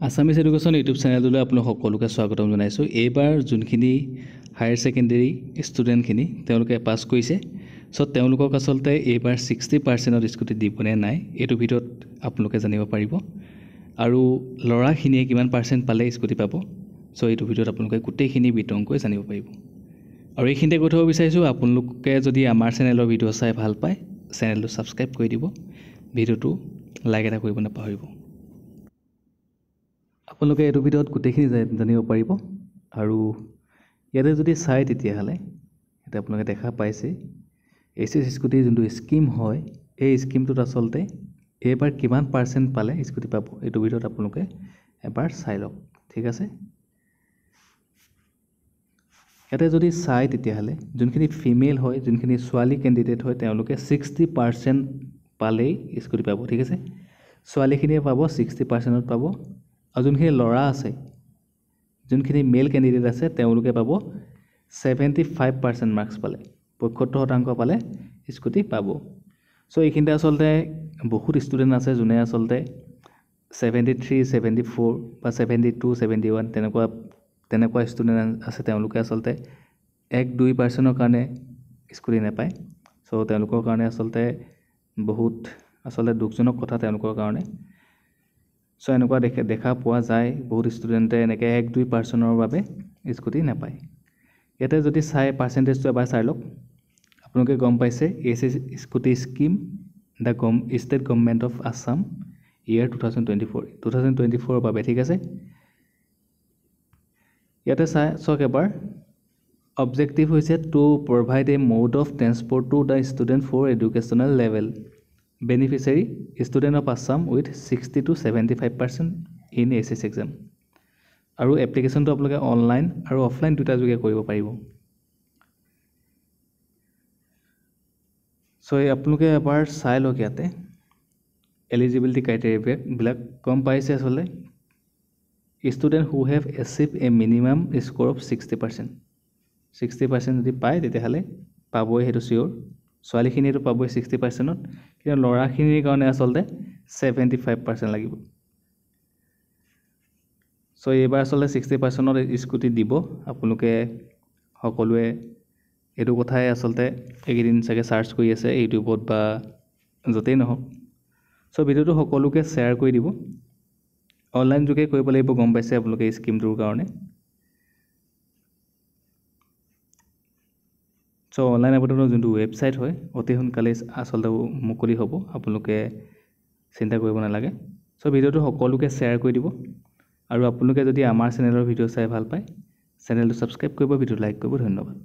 Assamese education YouTube চেনেললৈ আপোনালোক সকলোকে স্বাগতম জনাইছোঁ। এইবাৰ যোনখিনি হায়াৰ ছেকেণ্ডেৰী ষ্টুডেণ্টখিনি তেওঁলোকে পাছ কৰিছে, তেওঁলোকক আচলতে এইবাৰ 60% স্কুটি দিবনে নাই এইটো ভিডিঅ'ত আপোনালোকে জানিব পাৰিব। আৰু ল'ৰাখিনিয়ে কিমান পাৰ্চেণ্ট পালে স্কুটি পাব, এইটো ভিডিঅ'ত আপোনালোকে গোটেইখিনি বিতংকৈ জানিব পাৰিব। আৰু এইখিনিতে কৈ থ'ব বিচাৰিছোঁ, আপোনালোকে যদি আমাৰ চেনেলৰ ভিডিঅ' চাই ভাল পায়, চেনেলটো ছাবস্ক্ৰাইব কৰি দিব, ভিডিঅ'টো লাইক এটা কৰিব নাপাহৰিব। আপোনালোকে এইটো ভিডিঅ'ত গোটেইখিনি জানিব পাৰিব। আৰু ইয়াতে যদি চাই তেতিয়াহ'লে এতিয়া আপোনালোকে দেখা পাইছে এছ স্কুটিৰ যোনটো স্কিম হয়, এই স্কিমটোত আচলতে এইবাৰ কিমান পাৰ্চেণ্ট পালে স্কুটি পাব, এইটো ভিডিঅ'ত আপোনালোকে এবাৰ চাই লওক। ঠিক আছে, ইয়াতে যদি চাই তেতিয়াহ'লে যোনখিনি ফিমেল হয়, যোনখিনি ছোৱালী কেণ্ডিডেট হয়, তেওঁলোকে 60% পালেই স্কুটি পাব। ঠিক আছে, ছোৱালীখিনিয়ে পাব 60%ত পাব। আৰু যোনখিনি ল'ৰা আছে, যোনখিনি মেল কেণ্ডিডেট আছে, তেওঁলোকে পাব 75% মাৰ্কছ পালে, 75% পালে স্কুটি পাব। এইখিনিতে আচলতে বহুত ষ্টুডেণ্ট আছে যোনে আচলতে 73, 74 বা 72, 71 তেনেকুৱা ষ্টুডেণ্ট আছে। তেওঁলোকে আচলতে 1-2% কাৰণে স্কুটি নাপায়। তেওঁলোকৰ কাৰণে আচলতে বহুত দুখজনক কথা তেওঁলোকৰ কাৰণে। এনেকুৱা দেখা পোৱা যায়, বহুত ষ্টুডেণ্টে এনেকৈ 1-2%ৰ বাবে স্কুটি নাপায়। ইয়াতে যদি চাই পাৰ্চেণ্টেজটো এবাৰ চাই লওক, আপোনালোকে গম পাইছে HS scooty scheme the state government of Assam ইয়াৰ 2024 বাবে। ঠিক আছে, ইয়াতে চাওক এবাৰ, অবজেক্টিভ হৈছে to provide a mode of transport to the student for educational level beneficiary student of Assam with 60 to 75% in HS exam. আৰু এপ্লিকেশ্যনটো আপোনালোকে অনলাইন আৰু অফলাইন দুটা যোগে কৰিব পাৰিব। আপোনালোকে এবাৰ চাই লওক, ইয়াতে এলিজিবিলিটি ক্ৰাইটেৰিয়াবিলাক গম পাইছে। আচলতে student who have achieve A minimum score of 60% যদি পায় তেতিয়াহ'লে পাবই, সেইটো চিয়'ৰ। ছোৱালীখিনিয়েতো পাবই 60%ত, কিন্তু ল'ৰাখিনিৰ কাৰণে আচলতে 75% লাগিব। এইবাৰ আচলতে 60%ত স্কুটি দিব। আপোনালোকে সকলোৱে এইটো কথাই আচলতে এইকেইদিন চাগে চাৰ্চ কৰি আছে ইউটিউবত বা য'তেই নহওক। ভিডিঅ'টো সকলোকে শ্বেয়াৰ কৰি দিব। অনলাইন যোগে কৰিব লাগিব, গম পাইছে আপোনালোকে এই স্কিমটোৰ কাৰণে। অনলাইন আবেদনৰ যোনটো ৱেবছাইট হয়, অতি সোনকালেই আচলতে মুকলি হ'ব, আপোনালোকে চিন্তা কৰিব নালাগে। ভিডিঅ'টো সকলোকে শ্বেয়াৰ কৰি দিব। আৰু আপোনালোকে যদি আমাৰ চেনেলৰ ভিডিঅ' চাই ভাল পায়, চেনেলটো ছাবস্ক্ৰাইব কৰিব, ভিডিঅ'টো লাইক কৰিব। ধন্যবাদ।